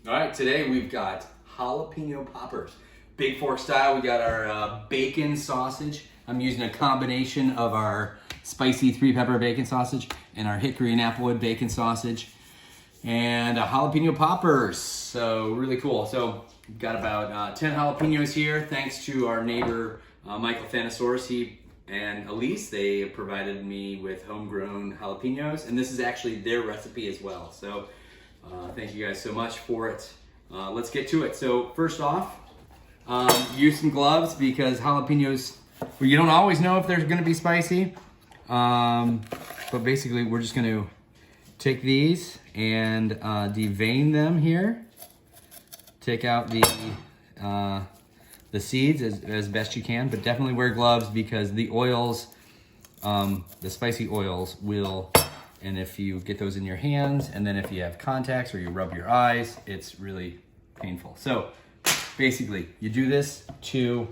All right, today we've got jalapeno poppers. Big fork style, we got our bacon sausage. I'm using a combination of our spicy 3-pepper bacon sausage and our hickory and applewood bacon sausage and jalapeno poppers. So really cool. So we've got about 10 jalapenos here, thanks to our neighbor Michael Thanasaurus. He and Elise, they provided me with homegrown jalapenos, and this is actually their recipe as well. So thank you guys so much for it. Let's get to it. So first off, use some gloves because jalapenos, well, you don't always know if they're gonna be spicy. But basically we're just gonna take these and devein them here. Take out the seeds as best you can, but definitely wear gloves because the oils, the spicy oils will, and if you get those in your hands, and then if you have contacts or you rub your eyes, it's really painful. So basically you do this to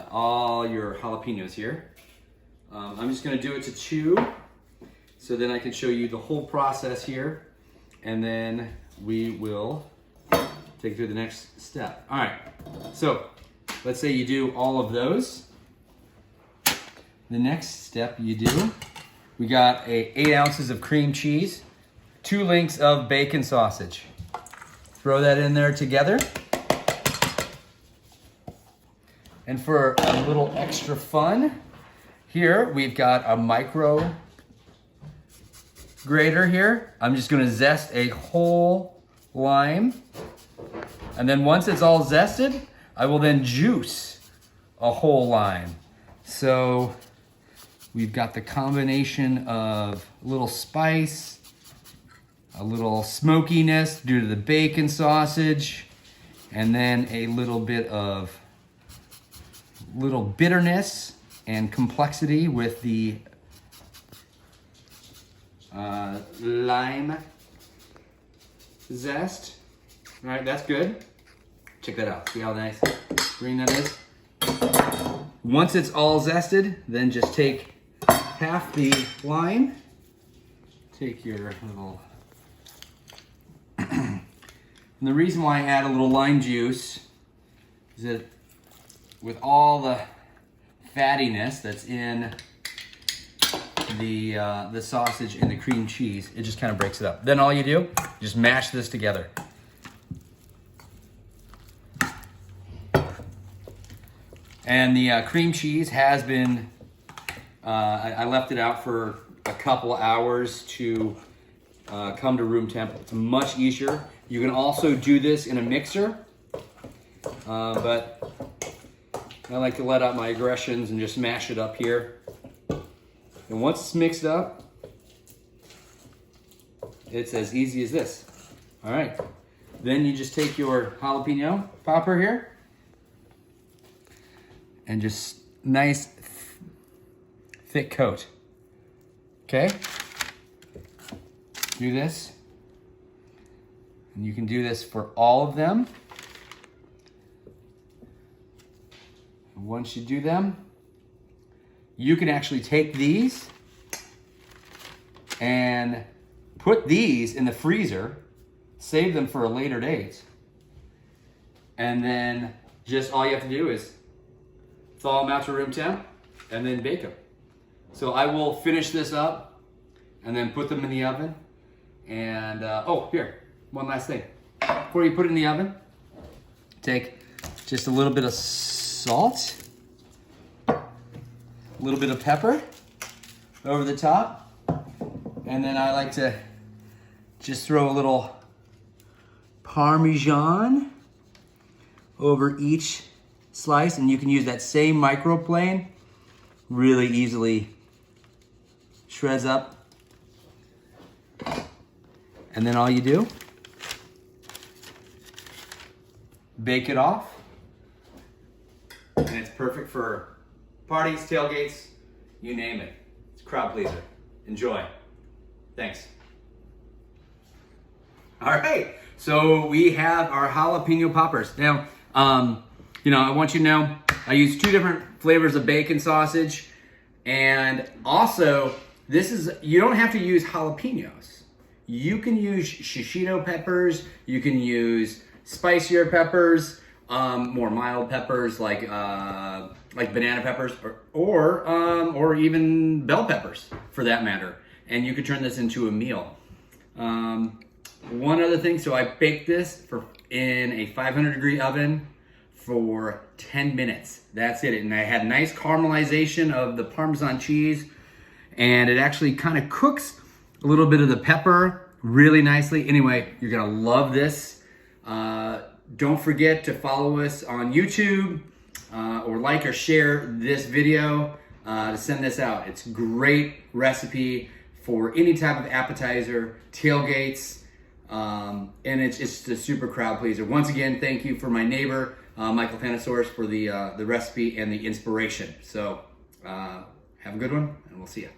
all your jalapenos here. I'm just gonna do it to 2, so then I can show you the whole process here, and then we will take it through the next step. All right, so let's say you do all of those. The next step you do, we got 8 ounces of cream cheese, 2 links of bacon sausage. Throw that in there together. And for a little extra fun, here we've got a micro grater here. I'm just gonna zest a whole lime. And then once it's all zested, I will then juice a whole lime. So we've got the combination of a little spice, a little smokiness due to the bacon sausage, and then a little bit of bitterness and complexity with the lime zest. All right, that's good. Check that out. See how nice green that is? Once it's all zested, then just take half the lime. Take your little... And the reason why I add a little lime juice is that with all the fattiness that's in the sausage and the cream cheese, it just kind of breaks it up. Then all you do, just mash this together. And the cream cheese has been, I left it out for a couple hours to come to room temp. It's much easier. You can also do this in a mixer, but I like to let out my aggressions and just mash it up here. And once it's mixed up, it's as easy as this. All right, then you just take your jalapeno popper here and just nice thick coat. Okay, do this. And you can do this for all of them. And once you do them, you can actually take these and put these in the freezer, save them for a later date, and then just all you have to do is thaw them out to room temp and then bake them. So I will finish this up and then put them in the oven. And oh, here, one last thing. Before you put it in the oven, take just a little bit of salt, a little bit of pepper over the top, and then I like to just throw a little parmesan over each slice, and you can use that same microplane, really easily shreds up. And then all you do, bake it off, and it's perfect for parties, tailgates, you name it. It's a crowd pleaser. Enjoy. Thanks. All right, so we have our jalapeno poppers. Now, you know, I want you to know, I use 2 different flavors of bacon sausage, and also, this is, you don't have to use jalapenos. You can use shishito peppers. You can use spicier peppers, more mild peppers like banana peppers, or even bell peppers for that matter. And you could turn this into a meal. One other thing, so I baked this in a 500-degree oven for 10 minutes. That's it. And I had nice caramelization of the Parmesan cheese, and it actually kind of cooks a little bit of the pepper really nicely. Anyway, you're gonna love this. Don't forget to follow us on YouTube or like or share this video to send this out. It's a great recipe for any type of appetizer, tailgates, and it's just a super crowd pleaser. Once again, thank you for my neighbor, Michael Panasaurus, for the recipe and the inspiration. So have a good one, and we'll see you.